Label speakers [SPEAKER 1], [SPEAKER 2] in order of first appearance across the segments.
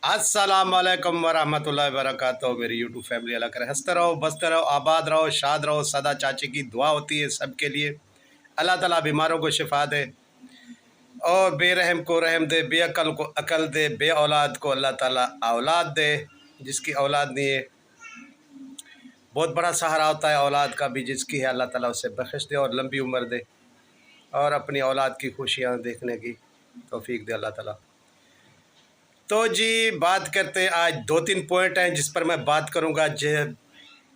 [SPEAKER 1] अस्सलामुअलैकुम वरहमतुल्लाहि वबरकातुहू। मेरी यूट्यूब फैमिली, अल्लाह करे हंसते रहो, बसते रहो, आबाद रहो, शाद रहो। सदा चाचे की दुआ होती है सबके लिए। अल्लाह ताला बीमारों को शिफा दे और बेरहम को रहम दे, बेअकल को अकल दे, बे औलाद को अल्लाह ताला औलाद दे। जिसकी औलाद नहीं है बहुत बड़ा सहारा होता है औलाद का भी। जिसकी है अल्लाह ताला उसे बख्शिश दे और लंबी उम्र दे और अपनी औलाद की खुशियाँ देखने की तौफीक दे अल्लाह ताला। तो जी बात करते हैं, आज दो तीन पॉइंट हैं जिस पर मैं बात करूंगा।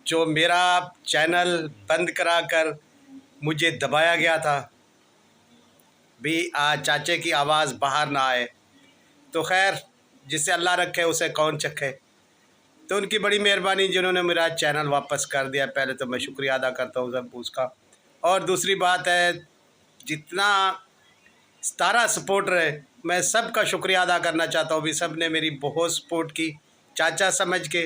[SPEAKER 1] जो मेरा चैनल बंद कराकर मुझे दबाया गया था भी आज चाचे की आवाज़ बाहर ना आए, तो खैर जिसे अल्लाह रखे उसे कौन चखे। तो उनकी बड़ी मेहरबानी जिन्होंने मेरा चैनल वापस कर दिया, पहले तो मैं शुक्रिया अदा करता हूँ सब उसका। और दूसरी बात है, जितना 17 सपोर्टर है मैं सब का शुक्रिया अदा करना चाहता हूँ भी। सब ने मेरी बहुत सपोर्ट की, चाचा समझ के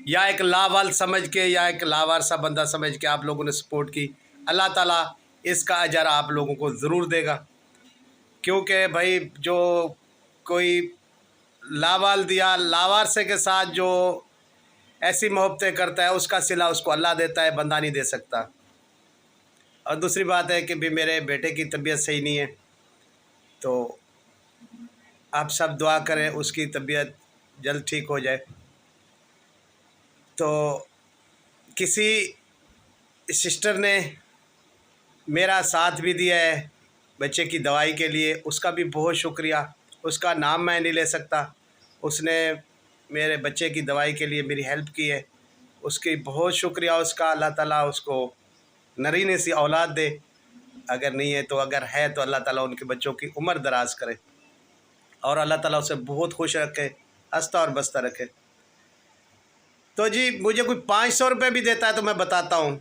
[SPEAKER 1] या एक लावाल समझ के या एक लावार सा बंदा समझ के आप लोगों ने सपोर्ट की। अल्लाह ताला इसका अजर आप लोगों को ज़रूर देगा, क्योंकि भाई जो कोई लावाल दिया लावार से के साथ जो ऐसी मोहब्बतें करता है उसका सिला उसको अल्लाह देता है, बंदा नहीं दे सकता। और दूसरी बात है कि भी मेरे बेटे की तबीयत सही नहीं है, तो आप सब दुआ करें उसकी तबीयत जल्द ठीक हो जाए। तो किसी सिस्टर ने मेरा साथ भी दिया है बच्चे की दवाई के लिए, उसका भी बहुत शुक्रिया। उसका नाम मैं नहीं ले सकता, उसने मेरे बच्चे की दवाई के लिए मेरी हेल्प की है, उसकी बहुत शुक्रिया उसका। अल्लाह ताला उसको नरीने सी औलाद दे, अगर नहीं है तो, अगर है तो अल्लाह ताला उनके बच्चों की उम्र दराज करे और अल्लाह ताला उसे बहुत खुश रखे, हंसता और बसता रखे। तो जी मुझे कोई 500 रुपये भी देता है तो मैं बताता हूँ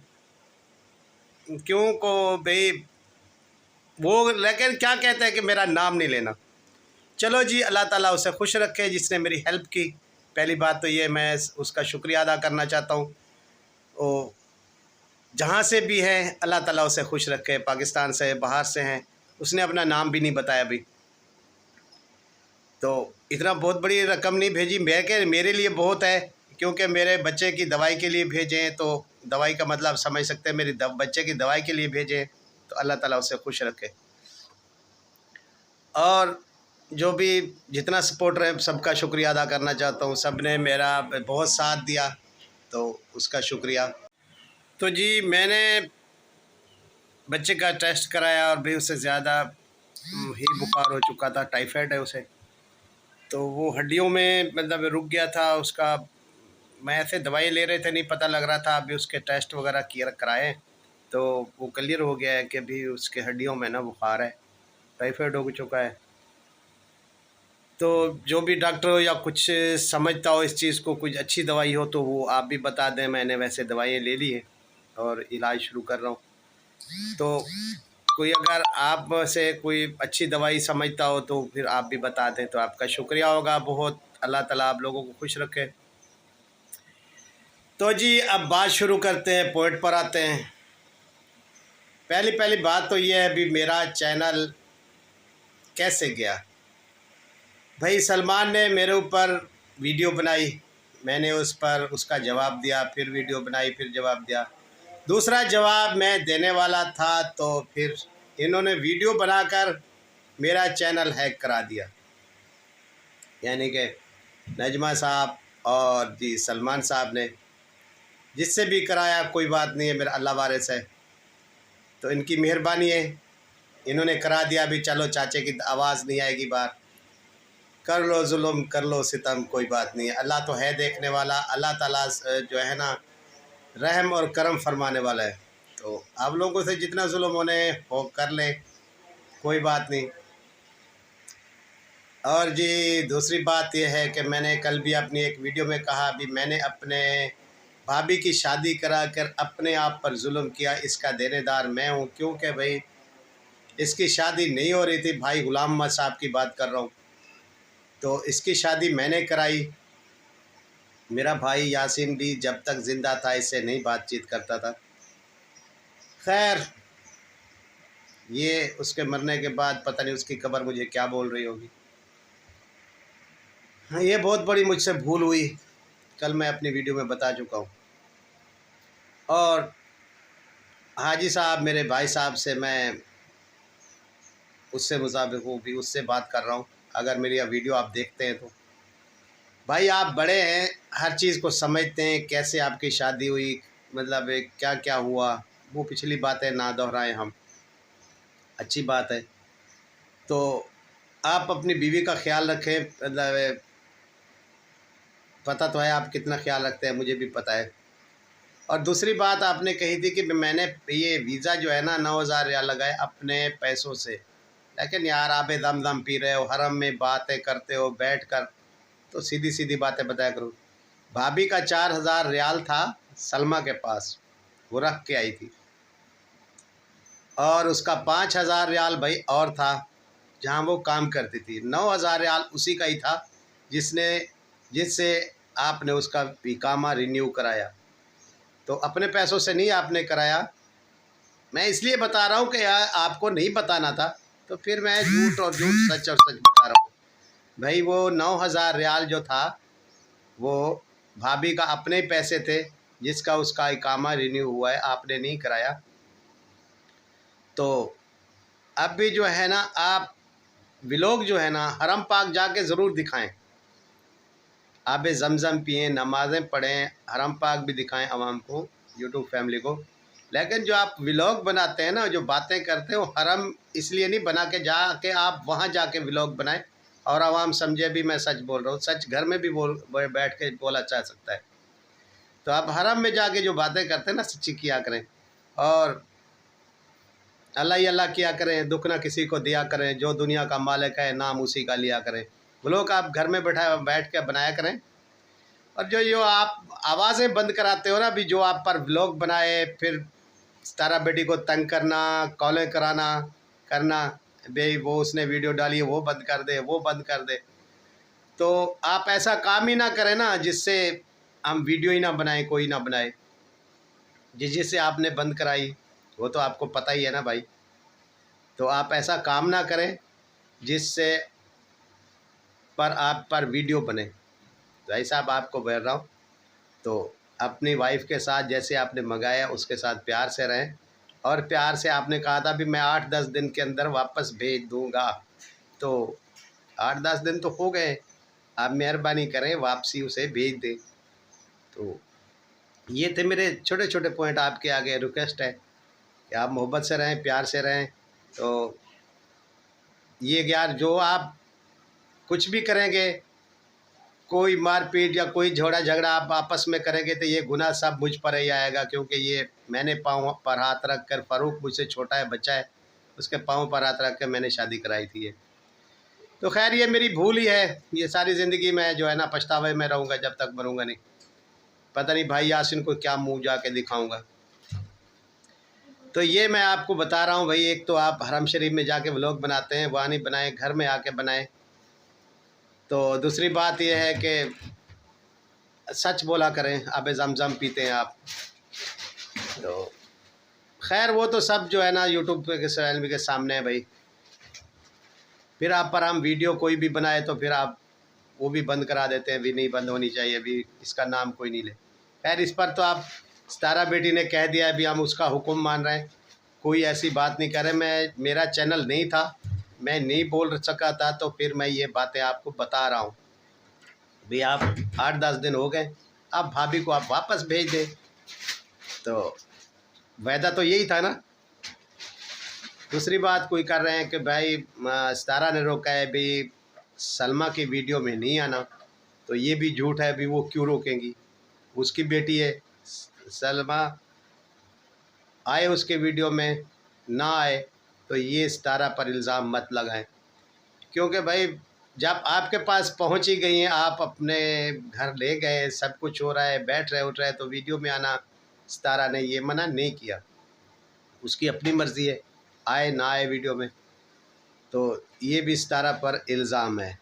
[SPEAKER 1] क्यों को भाई वो, लेकिन क्या कहते हैं कि मेरा नाम नहीं लेना। चलो जी, अल्लाह ताला उसे खुश रखे जिसने मेरी हेल्प की। पहली बात तो ये मैं उसका शुक्रिया अदा करना चाहता हूँ। वो जहाँ से भी है अल्लाह ताला उसे खुश रखे, पाकिस्तान से बाहर से हैं, उसने अपना नाम भी नहीं बताया अभी। तो इतना बहुत बड़ी रकम नहीं भेजी, मेरे लिए बहुत है, क्योंकि मेरे बच्चे की दवाई के लिए भेजें तो दवाई का मतलब समझ सकते हैं, मेरी बच्चे की दवाई के लिए भेजें तो अल्लाह ताला उसे खुश रखे। और जो भी जितना सपोर्टर है सबका शुक्रिया अदा करना चाहता हूँ। सब ने मेरा बहुत साथ दिया तो उसका शुक्रिया। तो जी मैंने बच्चे का टेस्ट कराया और भी उससे ज़्यादा ही बुखार हो चुका था, टाइफाइड है उसे। तो वो हड्डियों में मतलब रुक गया था उसका। मैं ऐसे दवाई ले रहे थे, नहीं पता लग रहा था। अभी उसके टेस्ट वगैरह किए कराए तो वो क्लियर हो गया है कि अभी उसके हड्डियों में ना बुखार है, टाइफाइड हो चुका है। तो जो भी डॉक्टर हो या कुछ समझता हो इस चीज़ को, कुछ अच्छी दवाई हो तो वो आप भी बता दें। मैंने वैसे दवाइयाँ ले ली है और इलाज शुरू कर रहा हूँ। तो कोई अगर आप से कोई अच्छी दवाई समझता हो तो फिर आप भी बता दें तो आपका शुक्रिया होगा बहुत। अल्लाह ताला आप लोगों को खुश रखे। तो जी अब बात शुरू करते हैं, पॉइंट पर आते हैं। पहली बात तो ये है भी मेरा चैनल कैसे गया। भाई सलमान ने मेरे ऊपर वीडियो बनाई, मैंने उस पर उसका जवाब दिया, फिर वीडियो बनाई, फिर जवाब दिया। दूसरा जवाब मैं देने वाला था तो फिर इन्होंने वीडियो बनाकर मेरा चैनल हैक करा दिया। यानी कि नजमा साहब और जी सलमान साहब ने, जिससे भी कराया कोई बात नहीं है, मेरा अल्लाह वारिस है तो इनकी मेहरबानी है। इन्होंने करा दिया भी, चलो चाचे की आवाज़ नहीं आएगी बाहर, कर लो जुल्म कर लो सितम, कोई बात नहीं है, अल्लाह तो है देखने वाला। अल्लाह ताला जो है ना रहम और करम फरमाने वाला है। तो आप लोगों से जितना जुल्म होने हो कर ले, कोई बात नहीं। और जी दूसरी बात यह है कि मैंने कल भी अपनी एक वीडियो में कहा भी, मैंने अपने भाभी की शादी करा कर अपने आप पर जुल्म किया, इसका देनेदार मैं हूँ। क्योंकि भाई इसकी शादी नहीं हो रही थी, भाई गुलाम अहमद साहब की बात कर रहा हूँ, तो इसकी शादी मैंने कराई। मेरा भाई यासीन भी जब तक ज़िंदा था इससे नहीं बातचीत करता था। खैर ये उसके मरने के बाद पता नहीं उसकी कब्र मुझे क्या बोल रही होगी। हाँ, ये बहुत बड़ी मुझसे भूल हुई, कल मैं अपनी वीडियो में बता चुका हूँ। और हाजी साहब मेरे भाई साहब से मैं उससे मुताबिक हूँ भी, उससे बात कर रहा हूँ। अगर मेरी यह वीडियो आप देखते हैं तो भाई आप बड़े हैं, हर चीज़ को समझते हैं, कैसे आपकी शादी हुई, मतलब क्या क्या हुआ, वो पिछली बातें ना दोहराएं हम, अच्छी बात है। तो आप अपनी बीवी का ख्याल रखें, मतलब पता तो है आप कितना ख्याल रखते हैं, मुझे भी पता है। और दूसरी बात आपने कही थी कि मैंने ये वीज़ा जो है ना 9,000 रियाल लगाए अपने पैसों से। लेकिन यार आप दम दम पी रहे हो, हरम में बातें करते हो बैठ कर, तो सीधी सीधी बातें बताया करो। भाभी का 4,000 रियाल था सलमा के पास, वो रख के आई थी। और उसका 5,000 रियाल भाई और था जहाँ वो काम करती थी। 9,000 रियाल उसी का ही था जिससे आपने उसका इकामा रिन्यू कराया। तो अपने पैसों से नहीं आपने कराया। मैं इसलिए बता रहा हूँ कि यार आपको नहीं बताना था, तो फिर मैं झूठ और झूठ, सच और सच बता रहा हूँ। भाई वो 9,000 रियाल जो था वो भाभी का अपने ही पैसे थे, जिसका उसका इकामा रिन्यू हुआ है, आपने नहीं कराया। तो अब भी जो है ना आप व्लॉग जो है ना हरम पाक जाके ज़रूर दिखाएं, आब ज़मज़म पिएँ, नमाज़ें पढ़ें, हरम पाक भी दिखाएं आवाम को, यूट्यूब फैमिली को। लेकिन जो आप व्लॉग बनाते हैं ना, जो बातें करते हैं, वो हरम इसलिए नहीं बना के जाके आप वहाँ जाके व्लॉग बनाएं और आवाम समझे भी मैं सच बोल रहा हूँ। सच घर में भी बैठ के बोला जा सकता है। तो आप हरम में जाके जो बातें करते हैं ना, सच्ची किया करें और अल्लाह ही अल्लाह किया करें, दुख ना किसी को दिया करें, जो दुनिया का मालिक है नाम उसी का लिया करें। व्लॉग आप घर में बैठ के बनाया करें। और जो आप आवाज़ें बंद कराते हो ना, अभी जो आप पर व्लॉग बनाए, फिर तारा बेटी को तंग करना, कॉलें कराना करना, भाई वो उसने वीडियो डाली है वो बंद कर दे, वो बंद कर दे। तो आप ऐसा काम ही ना करें ना जिससे हम वीडियो ही ना बनाएं, कोई ना बनाए। जिससे आपने बंद कराई वो तो आपको पता ही है ना भाई। तो आप ऐसा काम ना करें जिससे पर आप पर वीडियो बने। तो ऐसा अब आपको बोल रहा हूँ। तो अपनी वाइफ के साथ जैसे आपने मंगाया उसके साथ प्यार से रहें। और प्यार से आपने कहा था भी मैं 8-10 दिन के अंदर वापस भेज दूंगा। तो 8-10 दिन तो हो गए, आप मेहरबानी करें वापसी उसे भेज दें। तो ये थे मेरे छोटे छोटे पॉइंट, आपके आगे रिक्वेस्ट है कि आप मोहब्बत से रहें, प्यार से रहें। तो ये यार जो आप कुछ भी करेंगे, कोई मारपीट या कोई झगड़ा झगड़ा आप आपस में करेंगे तो ये गुनाह सब मुझ पर ही आएगा, क्योंकि ये मैंने पाँव पर हाथ रख कर, फ़ारूक मुझसे छोटा है, बच्चा है, उसके पाँव पर हाथ रख कर मैंने शादी कराई थी ये। तो खैर ये मेरी भूल ही है, ये सारी ज़िंदगी में जो है ना पछतावे में रहूँगा जब तक मरूँगा नहीं। पता नहीं भाई यासिन को क्या मुँह जाके दिखाऊँगा। तो ये मैं आपको बता रहा हूँ भाई, एक तो आप हरम शरीफ में जाके व्लॉग बनाते हैं, वहाँ नहीं बनाएं, घर में आके बनाएं। तो दूसरी बात यह है कि सच बोला करें, अब ज़मज़म पीते हैं आप। तो खैर वो तो सब जो है ना यूट्यूब पे के चैनल के सामने है भाई। फिर आप पर हम वीडियो कोई भी बनाए तो फिर आप वो भी बंद करा देते हैं, भी नहीं बंद होनी चाहिए, अभी इसका नाम कोई नहीं ले। खैर इस पर तो आप सितारा बेटी ने कह दिया है, अभी हम उसका हुक्म मान रहे हैं, कोई ऐसी बात नहीं कर रहे। मेरा चैनल नहीं था, मैं नहीं बोल सका था, तो फिर मैं ये बातें आपको बता रहा हूँ। भाई आप 8-10 दिन हो गए, अब भाभी को आप वापस भेज दें। तो वायदा तो यही था ना। दूसरी बात कोई कर रहे हैं कि भाई सितारा ने रोका है भाई सलमा की वीडियो में नहीं आना, तो ये भी झूठ है। अभी वो क्यों रोकेंगी, उसकी बेटी है सलमा, आए उसके वीडियो में ना आए, तो ये सितारा पर इल्ज़ाम मत लगाएं। क्योंकि भाई जब आपके पास पहुंच ही गई हैं, आप अपने घर ले गए, सब कुछ हो रहा है, बैठ रहे उठ रहे, तो वीडियो में आना सितारा ने ये मना नहीं किया, उसकी अपनी मर्ज़ी है, आए ना आए वीडियो में। तो ये भी सितारा पर इल्ज़ाम है।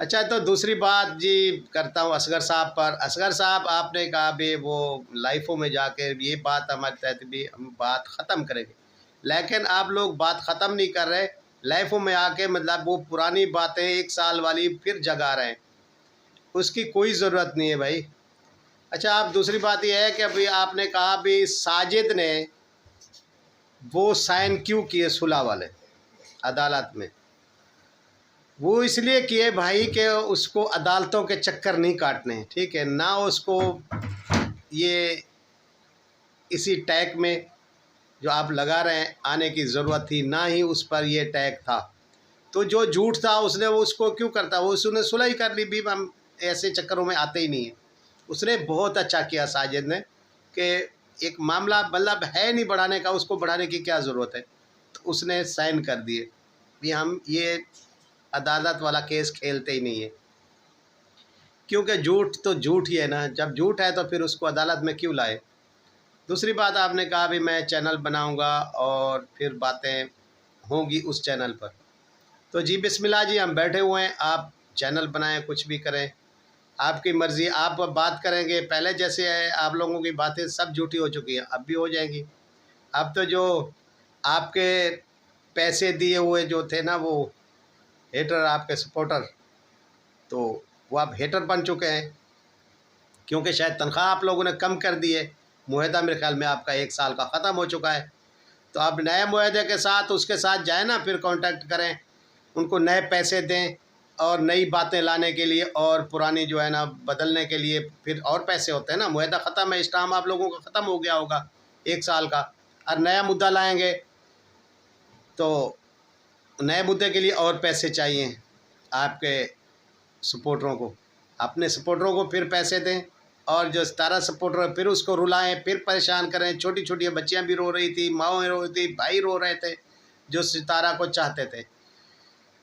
[SPEAKER 1] अच्छा तो दूसरी बात जी करता हूँ असगर साहब पर। असगर साहब आपने कहा भी वो लाइफों में जाके ये बात हमारे तहत भी हम बात ख़त्म करेंगे, लेकिन आप लोग बात ख़त्म नहीं कर रहे। लाइफों में आके मतलब वो पुरानी बातें 1 साल वाली फिर जगा रहे हैं, उसकी कोई ज़रूरत नहीं है भाई। अच्छा, आप दूसरी बात ये है कि अभी आपने कहा अभी साजिद ने वो साइन क्यों किए सुलह वाले अदालत में? वो इसलिए किए भाई कि उसको अदालतों के चक्कर नहीं काटने, ठीक है ना, उसको ये इसी टैग में जो आप लगा रहे हैं आने की ज़रूरत थी, ना ही उस पर ये टैग था। तो जो झूठ था उसने वो उसको क्यों करता, वो उसने सुलह ही कर ली भी, हम ऐसे चक्करों में आते ही नहीं हैं। उसने बहुत अच्छा किया साजिद ने कि एक मामला मतलब है नहीं बढ़ाने का, उसको बढ़ाने की क्या ज़रूरत है, तो उसने साइन कर दिए भी हम ये अदालत वाला केस खेलते ही नहीं है, क्योंकि झूठ तो झूठ ही है ना, जब झूठ है तो फिर उसको अदालत में क्यों लाए। दूसरी बात आपने कहा भी मैं चैनल बनाऊंगा और फिर बातें होंगी उस चैनल पर, तो जी बिस्मिल्लाह जी, हम बैठे हुए हैं, आप चैनल बनाएं, कुछ भी करें, आपकी मर्ज़ी। आप बात करेंगे पहले जैसे है, आप लोगों की बातें सब झूठी हो चुकी हैं, अब भी हो जाएंगी। अब तो जो आपके पैसे दिए हुए जो थे ना, वो हेटर, आपके सपोर्टर, तो वो आप हेटर बन चुके हैं, क्योंकि शायद तनख्वाह आप लोगों ने कम कर दी है। मुआहदा मेरे ख्याल में आपका 1 साल का ख़त्म हो चुका है, तो आप नए मुआहदे के साथ उसके साथ जाएँ ना, फिर कांटेक्ट करें, उनको नए पैसे दें और नई बातें लाने के लिए, और पुरानी जो है ना बदलने के लिए फिर और पैसे होते हैं ना। मुआहदा ख़त्म है, इस टाइम आप लोगों का ख़त्म हो गया होगा 1 साल का, और नया मुद्दा लाएँगे तो नए मुद्दे के लिए और पैसे चाहिए आपके सपोर्टरों को। अपने सपोर्टरों को फिर पैसे दें, और जो सितारा सपोर्टर है फिर उसको रुलाएं, फिर परेशान करें। छोटी छोटी बच्चियां भी रो रही थी, माँएँ रो रही थी, भाई रो रहे थे जो सितारा को चाहते थे।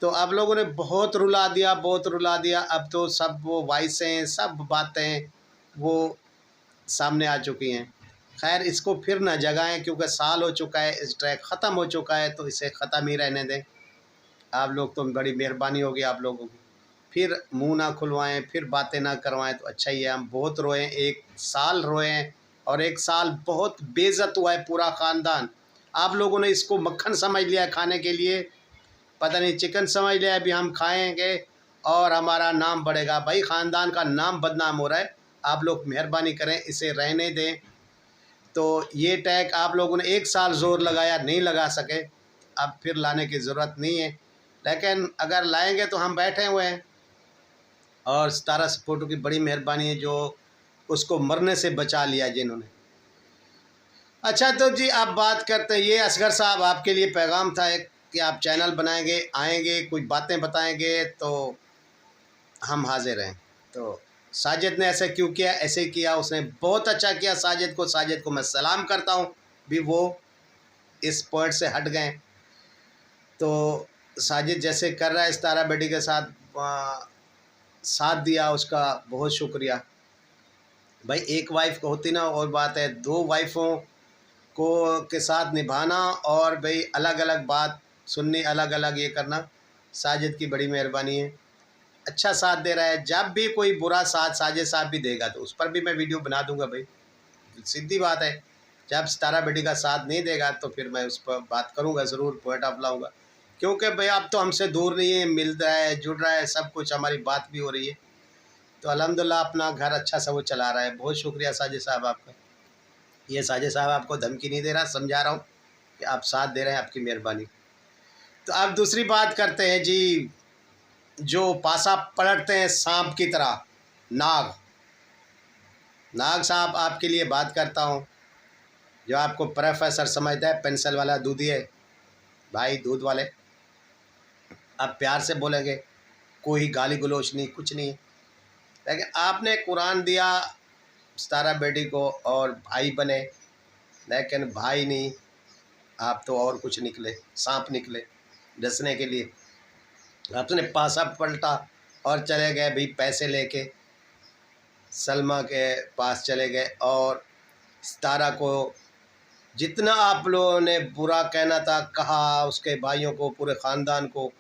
[SPEAKER 1] तो आप लोगों ने बहुत रुला दिया, बहुत रुला दिया। अब तो सब वो वॉइसें, सब बातें वो सामने आ चुकी हैं। खैर, इसको फिर ना जगाएं, क्योंकि साल हो चुका है, इस ट्रैक ख़त्म हो चुका है, तो इसे ख़त्म ही रहने दें। आप लोग तो बड़ी मेहरबानी होगी आप लोगों की, फिर मुंह ना खुलवाएं, फिर बातें ना करवाएं, तो अच्छा ही है। हम बहुत रोए, 1 साल रोए हैं, और 1 साल बहुत बेइज्जत हुआ है पूरा ख़ानदान। आप लोगों ने इसको मक्खन समझ लिया है खाने के लिए, पता नहीं चिकन समझ लिया है, अभी हम खाएंगे और हमारा नाम बढ़ेगा। भाई ख़ानदान का नाम बदनाम हो रहा है, आप लोग मेहरबानी करें, इसे रहने दें। तो ये टैग आप लोगों ने 1 साल ज़ोर लगाया, नहीं लगा सके, अब फिर लाने की ज़रूरत नहीं है, लेकिन अगर लाएंगे तो हम बैठे हुए हैं। और सितारा सपोर्टर की बड़ी मेहरबानी है जो उसको मरने से बचा लिया जिन्होंने। अच्छा, तो जी आप बात करते हैं, ये असगर साहब आपके लिए पैगाम था एक कि आप चैनल बनाएंगे, आएंगे, कुछ बातें बताएंगे तो हम हाजिर हैं। तो साजिद ने ऐसे क्यों किया, ऐसे किया, उसने बहुत अच्छा किया। साजिद को मैं सलाम करता हूँ भी वो इस पॉइंट से हट गए। तो साजिद जैसे कर रहा है सितारा बेटी के साथ साथ दिया, उसका बहुत शुक्रिया। भाई एक वाइफ को होती ना और बात है, 2 वाइफों को के साथ निभाना और भाई अलग अलग बात सुननी, अलग अलग ये करना, साजिद की बड़ी मेहरबानी है। अच्छा साथ दे रहा है, जब भी कोई बुरा साथ साजिद साहब भी देगा तो उस पर भी मैं वीडियो बना दूंगा भाई, सीधी बात है। जब सितारा बेटी का साथ नहीं देगा तो फिर मैं उस पर बात करूंगा, ज़रूर पॉइंट ऑफ लाऊंगा, क्योंकि भाई अब तो हमसे दूर नहीं है, मिल रहा है, जुड़ रहा है, सब कुछ, हमारी बात भी हो रही है। तो अल्हम्दुलिल्लाह अपना घर अच्छा सा वो चला रहा है। बहुत शुक्रिया साजिद साहब आपका। ये साजिद साहब आपको धमकी नहीं दे रहा, समझा रहा हूँ कि आप साथ दे रहे हैं, आपकी मेहरबानी। तो अब दूसरी बात करते हैं जी, जो पासा पलटते हैं सांप की तरह, नाग नाग साहब आपके लिए बात करता हूँ, जो आपको प्रोफेसर समझता है, पेंसिल वाला दूधी है भाई, दूध वाले। आप प्यार से बोलेंगे, कोई गाली गलोच नहीं, कुछ नहीं, लेकिन आपने कुरान दिया सितारा बेटी को और भाई बने, लेकिन भाई नहीं, आप तो और कुछ निकले, सांप निकले डसने के लिए। आपने पासा पलटा और चले गए भाई पैसे लेके, सलमा के पास चले गए, और सितारा को जितना आप लोगों ने बुरा कहना था कहा, उसके भाइयों को, पूरे ख़ानदान को,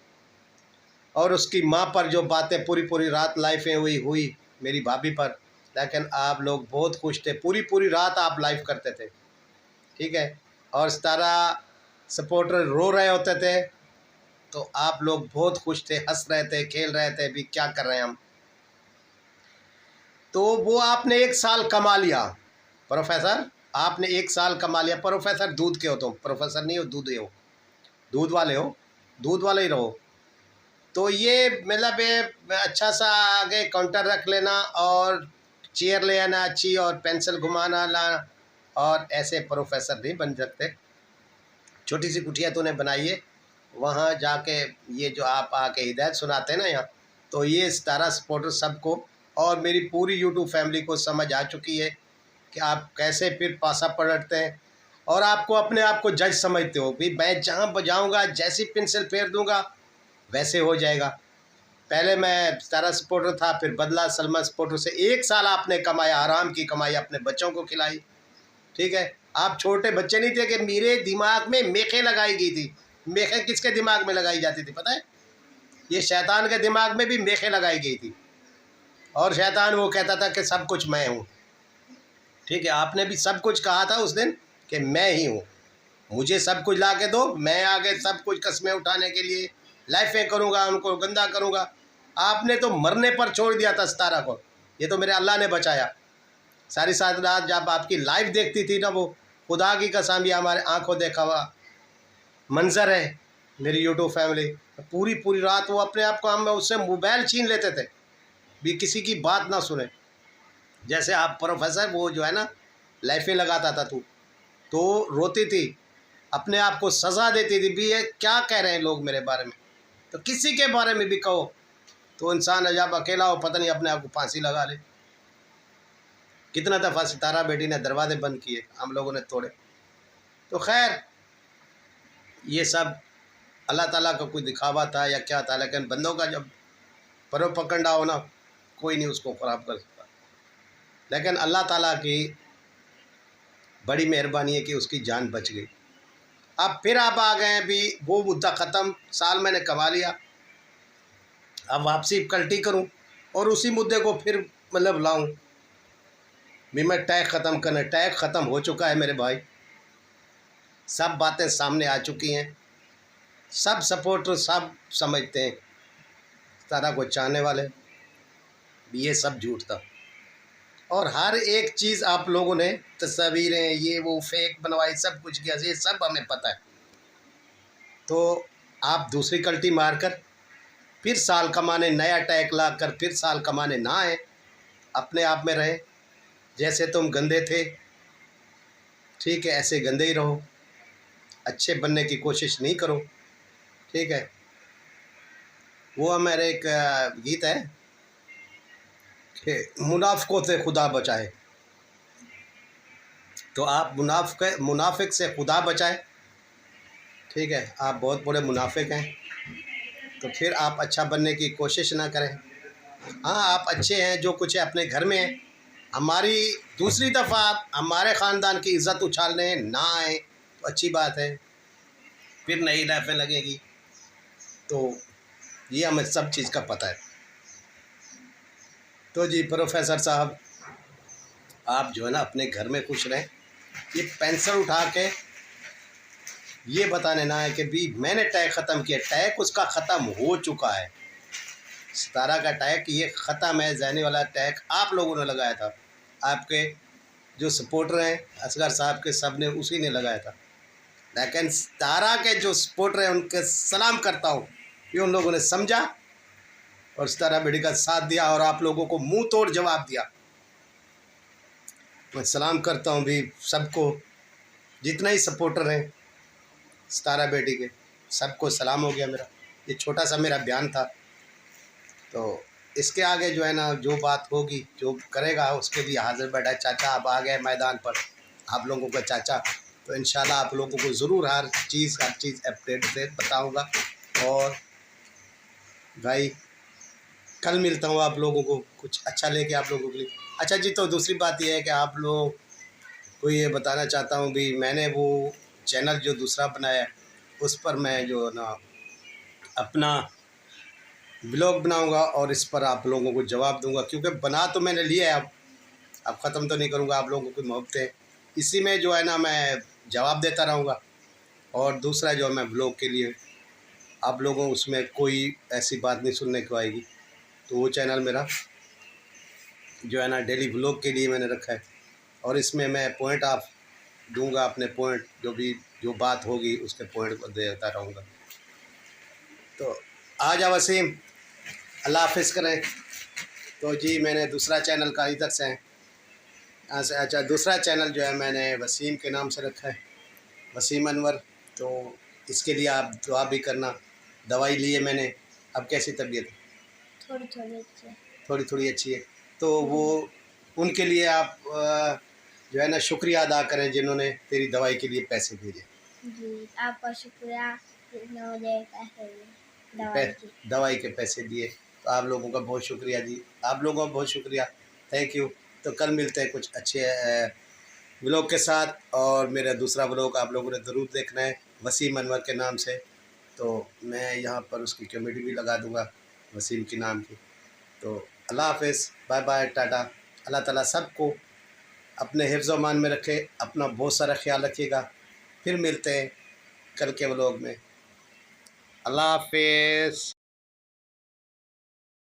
[SPEAKER 1] और उसकी माँ पर जो बातें पूरी पूरी रात लाइफें हुई मेरी भाभी पर, लेकिन आप लोग बहुत खुश थे, पूरी पूरी रात आप लाइव करते थे, ठीक है। और सितारा सपोर्टर रो रहे होते थे तो आप लोग बहुत खुश थे, हंस रहे थे, खेल रहे थे, भी क्या कर रहे हैं हम। तो वो आपने 1 साल कमा लिया प्रोफेसर, आपने 1 साल कमा लिया। प्रोफेसर दूध के हो तुम, प्रोफेसर नहीं हो, दूध हो, दूध वाले हो, दूध वाले ही रहो। तो ये मतलब ये अच्छा सा आगे काउंटर रख लेना और चेयर ले आना अच्छी और पेंसिल घुमाना लाना, और ऐसे प्रोफेसर नहीं बन सकते। छोटी सी कुटिया तूने बनाई है, वहाँ जाके ये जो आप आके हिदायत सुनाते हैं ना यहाँ, तो ये सितारा सपोर्टर सबको और मेरी पूरी यूट्यूब फैमिली को समझ आ चुकी है कि आप कैसे फिर पासा पलटते हैं और आपको अपने आप को जज समझते हो भी मैं जहाँ बजाऊँगा जैसी पेंसिल फेर दूँगा वैसे हो जाएगा। पहले मैं सितारा सपोर्टर था, फिर बदला सलमान सपोर्टर से। 1 साल आपने कमाया, आराम की कमाई, अपने बच्चों को खिलाई, ठीक है। आप छोटे बच्चे नहीं थे कि मेरे दिमाग में मेखें लगाई गई थी। मेखें किसके दिमाग में लगाई जाती थी पता है? ये शैतान के दिमाग में भी मेखें लगाई गई थी और शैतान वो कहता था कि सब कुछ मैं हूँ, ठीक है। आपने भी सब कुछ कहा था उस दिन कि मैं ही हूँ, मुझे सब कुछ ला के दो, मैं आगे सब कुछ कस्में उठाने के लिए लाइफें करूँगा, उनको गंदा करूँगा। आपने तो मरने पर छोड़ दिया था सितारा को, ये तो मेरे अल्लाह ने बचाया। सारी सारी रात जब आपकी लाइव देखती थी ना, वो खुदा की कसम ये हमारे आंखों देखा हुआ मंजर है। मेरी यूट्यूब फैमिली पूरी पूरी रात वो अपने आप को, हम उससे मोबाइल छीन लेते थे भी किसी की बात ना सुने। जैसे आप प्रोफेसर वो जो है ना लाइफें लगाता था तू, तो रोती थी, अपने आप को सज़ा देती थी भी ये क्या कह रहे हैं लोग मेरे बारे में। तो किसी के बारे में भी कहो तो इंसान जब अकेला हो पता नहीं अपने आप को फांसी लगा ले। कितना दफ़ा सितारा बेटी ने दरवाजे बंद किए, हम लोगों ने तोड़े। तो खैर ये सब अल्लाह ताला का कोई दिखावा था या क्या था, लेकिन बंदों का जब परो पकड़ा हो ना, कोई नहीं उसको ख़राब कर सकता। लेकिन अल्लाह ताला की बड़ी मेहरबानी है कि उसकी जान बच गई। अब फिर आप आ गए हैं भी वो मुद्दा ख़त्म, साल मैंने कमा लिया, अब वापसी कल्टी करूं और उसी मुद्दे को फिर मतलब लाऊं भी मैं टैग ख़त्म करना। टैग ख़त्म हो चुका है मेरे भाई, सब बातें सामने आ चुकी हैं, सब सपोर्टर सब समझते हैं, तारा को चाहने वाले, ये सब झूठ था। और हर एक चीज़ आप लोगों ने तस्वीरें ये वो फेक बनवाई, सब कुछ किया, ये सब हमें पता है। तो आप दूसरी कल्टी मार कर फिर साल कमाने, नया टैग ला कर फिर साल कमाने ना आए, अपने आप में रहे। जैसे तुम गंदे थे, ठीक है, ऐसे गंदे ही रहो, अच्छे बनने की कोशिश नहीं करो, ठीक है। वो हमारे एक गीत है कि मुनाफिकों से खुदा बचाए, तो आप मुनाफिक से खुदा बचाए, ठीक है। आप बहुत बड़े मुनाफिक हैं, तो फिर आप अच्छा बनने की कोशिश ना करें। हाँ आप अच्छे हैं, जो कुछ है अपने घर में है, हमारी दूसरी दफ़ा आप हमारे ख़ानदान की इज़्ज़त उछालने ना आए तो अच्छी बात है, फिर नई लाइफें लगेगी। तो ये हमें सब चीज़ का पता है। तो जी प्रोफेसर साहब, आप जो है ना अपने घर में खुश रहें। ये पेंसिल उठा के ये बताने ना है कि भी मैंने टैग ख़त्म किया, टैग उसका ख़त्म हो चुका है। सितारा का टैग ये ख़त्म है, जहनी वाला टैग आप लोगों ने लगाया था, आपके जो सपोर्टर हैं असगर साहब के, सब ने उसी ने लगाया था। लेकिन सितारा के जो सपोर्टर हैं उनके सलाम करता हूँ कि उन लोगों ने समझा और सितारा बेटी का साथ दिया और आप लोगों को मुंह तोड़ जवाब दिया। मैं सलाम करता हूँ भी सबको, जितना ही सपोर्टर हैं सितारा बेटी के, सबको सलाम हो गया मेरा। ये छोटा सा मेरा बयान था। तो इसके आगे जो है ना जो बात होगी, जो करेगा उसके लिए हाजिर बैठा चाचा। आप आ गए मैदान पर, आप लोगों का चाचा, तो इंशाल्लाह आप लोगों को ज़रूर हर चीज़ अपडेट से बताऊंगा। और भाई कल मिलता हूँ आप लोगों को कुछ अच्छा लेके आप लोगों के लिए। अच्छा जी, तो दूसरी बात यह है कि आप लोगों को ये बताना चाहता हूँ भी मैंने वो चैनल जो दूसरा बनाया है उस पर मैं जो ना अपना ब्लॉग बनाऊंगा और इस पर आप लोगों को जवाब दूंगा, क्योंकि बना तो मैंने लिया है, अब ख़त्म तो नहीं करूंगा। आप लोगों की मोहब्बतें इसी में जो है ना मैं जवाब देता रहूंगा। और दूसरा जो मैं ब्लॉग के लिए आप लोगों उसमें कोई ऐसी बात नहीं सुनने को आएगी। तो वो चैनल मेरा जो है ना डेली व्लॉग के लिए मैंने रखा है, और इसमें मैं पॉइंट ऑफ दूंगा, अपने पॉइंट जो बात होगी उसके पॉइंट को देता रहूँगा। तो आ जा वसीम, अल्लाह हाफिज़ करें। तो जी मैंने दूसरा चैनल का इधर से है, यहाँ से, अच्छा दूसरा चैनल जो है मैंने वसीम के नाम से रखा है, वसीम अनवर। तो इसके लिए आप दुआ भी करना। दवाई लिए मैंने, अब कैसी तबीयत है?
[SPEAKER 2] थोड़ी थोड़ी अच्छी है।
[SPEAKER 1] थोड़ी थोड़ी अच्छी है। तो वो उनके लिए आप जो है ना शुक्रिया अदा करें जिन्होंने तेरी दवाई के लिए पैसे भेजे।
[SPEAKER 2] जी आपका शुक्रिया, जिसने मुझे पैसे दिए
[SPEAKER 1] दवाई के पैसे दिए। तो आप लोगों का बहुत शुक्रिया जी, आप लोगों का बहुत शुक्रिया, थैंक यू। तो कल मिलते हैं कुछ अच्छे व्लॉग के साथ, और मेरा दूसरा व्लॉग आप लोगों ने ज़रूर देखना है वसीम अनवर के नाम से। तो मैं यहाँ पर उसकी कमेटी भी लगा दूँगा वसीम के नाम की। तो अल्लाह हाफिज़, बाय बाय, टाटा। अल्लाह ताला सबको अपने हिफ्ज़ अमान में रखे, अपना बहुत सारा ख्याल रखिएगा। फिर मिलते हैं कल के व्लॉग में। अल्लाह हाफिज़।